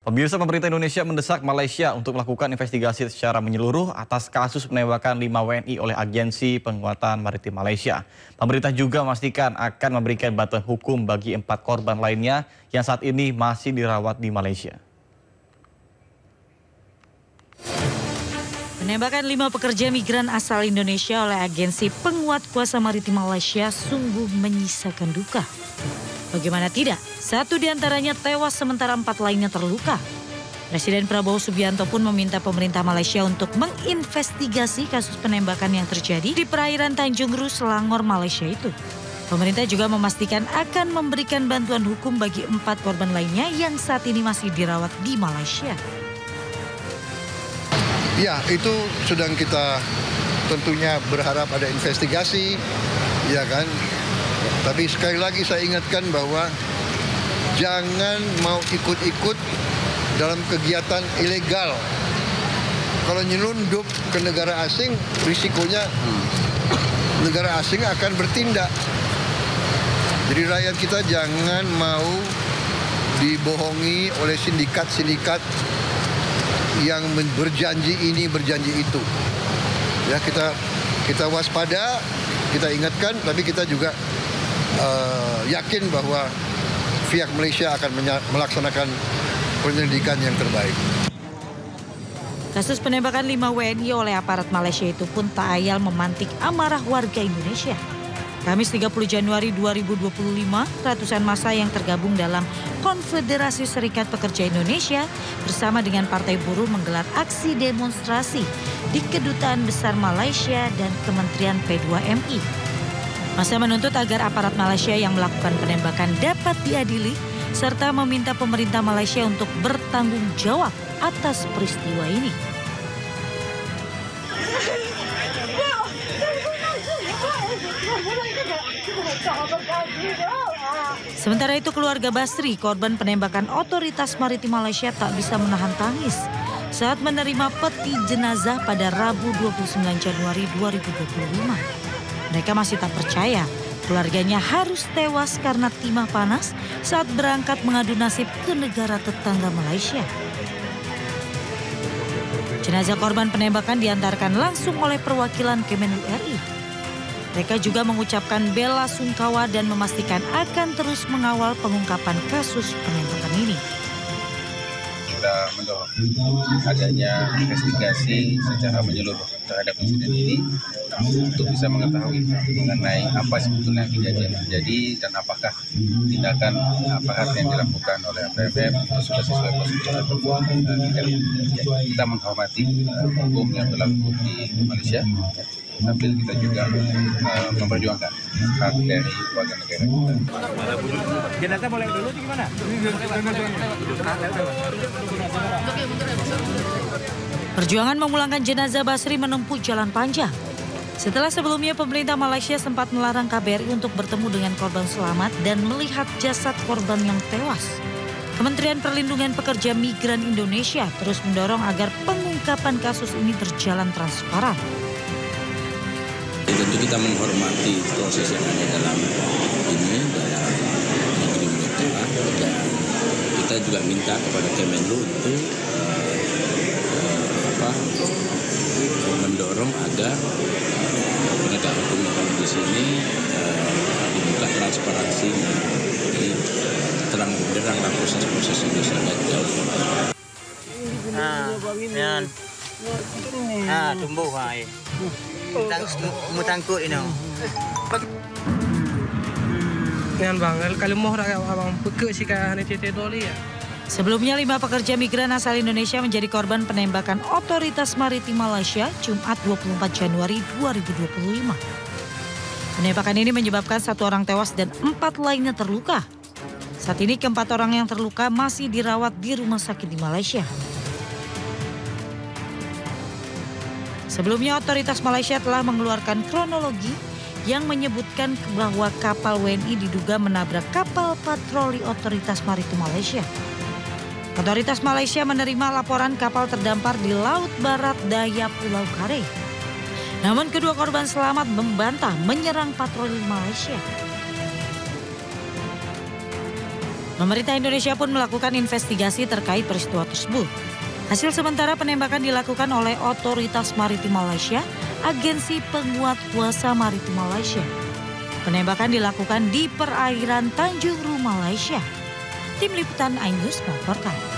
Pemirsa, pemerintah Indonesia mendesak Malaysia untuk melakukan investigasi secara menyeluruh atas kasus penembakan 5 WNI oleh Agensi Penguatan Maritim Malaysia. Pemerintah juga memastikan akan memberikan bantuan hukum bagi 4 korban lainnya yang saat ini masih dirawat di Malaysia. Penembakan 5 pekerja migran asal Indonesia oleh Agensi Penguat Kuasa Maritim Malaysia sungguh menyisakan duka. Bagaimana tidak, 1 diantaranya tewas sementara 4 lainnya terluka. Presiden Prabowo Subianto pun meminta pemerintah Malaysia untuk menginvestigasi kasus penembakan yang terjadi di perairan Tanjung Ru, Selangor, Malaysia itu. Pemerintah juga memastikan akan memberikan bantuan hukum bagi 4 korban lainnya yang saat ini masih dirawat di Malaysia. Ya, itu sedang kita tentunya berharap ada investigasi, ya kan. Tapi sekali lagi saya ingatkan bahwa jangan mau ikut-ikut dalam kegiatan ilegal. Kalau nyelundup ke negara asing, risikonya negara asing akan bertindak. Jadi rakyat kita jangan mau dibohongi oleh sindikat-sindikat yang berjanji ini, berjanji itu. Ya, kita waspada, kita ingatkan, tapi kita juga yakin bahwa pihak Malaysia akan melaksanakan penyelidikan yang terbaik. Kasus penembakan 5 WNI oleh aparat Malaysia itu pun tak ayal memantik amarah warga Indonesia. Kamis 30 Januari 2025, ratusan massa yang tergabung dalam Konfederasi Serikat Pekerja Indonesia bersama dengan Partai Buruh menggelar aksi demonstrasi di Kedutaan Besar Malaysia dan Kementerian P2MI. Massa menuntut agar aparat Malaysia yang melakukan penembakan dapat diadili serta meminta pemerintah Malaysia untuk bertanggung jawab atas peristiwa ini. Sementara itu keluarga Basri, korban penembakan otoritas maritim Malaysia, tak bisa menahan tangis saat menerima peti jenazah pada Rabu 29 Januari 2025. Mereka masih tak percaya keluarganya harus tewas karena timah panas saat berangkat mengadu nasib ke negara tetangga Malaysia. Jenazah korban penembakan diantarkan langsung oleh perwakilan Kemenlu RI. Mereka juga mengucapkan bela sungkawa dan memastikan akan terus mengawal pengungkapan kasus penembakan ini. Kita mendorong adanya investigasi secara menyeluruh terhadap insiden ini untuk bisa mengetahui mengenai apa sebetulnya kejadian yang terjadi dan apakah tindakan aparat yang dilakukan oleh APBM itu sudah sesuai prosedur. Kita menghormati hukum yang berlaku di Malaysia, tapi kita juga memperjuangkan hak dari warga negara kita. Jenazah boleh dulu gimana? Perjuangan memulangkan jenazah Basri menempuh jalan panjang. Setelah sebelumnya pemerintah Malaysia sempat melarang KBRI untuk bertemu dengan korban selamat dan melihat jasad korban yang tewas. Kementerian Perlindungan Pekerja Migran Indonesia terus mendorong agar pengungkapan kasus ini berjalan transparan. Tentu kita menghormati proses yang ada dalam ini, dalam negeri Malaysia, dan kita juga minta kepada Kemenlu untuk mendorong agar penegak hukum yang di sini dibuka transparansi, jadi terang benderanglah proses-proses ini sehingga jauh tumbuh mutangkut ini. Yan bang, kalau mau abang peke sih kan itu doli ya. Sebelumnya 5 pekerja migran asal Indonesia menjadi korban penembakan otoritas maritim Malaysia Jumat 24 Januari 2025. Penembakan ini menyebabkan 1 orang tewas dan 4 lainnya terluka. Saat ini ke-4 orang yang terluka masih dirawat di rumah sakit di Malaysia. Sebelumnya otoritas Malaysia telah mengeluarkan kronologi yang menyebutkan bahwa kapal WNI diduga menabrak kapal patroli otoritas maritim Malaysia. Otoritas Malaysia menerima laporan kapal terdampar di Laut Barat Daya Pulau Kare. Namun kedua korban selamat membantah menyerang patroli Malaysia. Pemerintah Indonesia pun melakukan investigasi terkait peristiwa tersebut. Hasil sementara penembakan dilakukan oleh Otoritas Maritim Malaysia, Agensi Penguat Kuasa Maritim Malaysia. Penembakan dilakukan di perairan Tanjung Ru, Malaysia. Tim Liputan iNews melaporkan.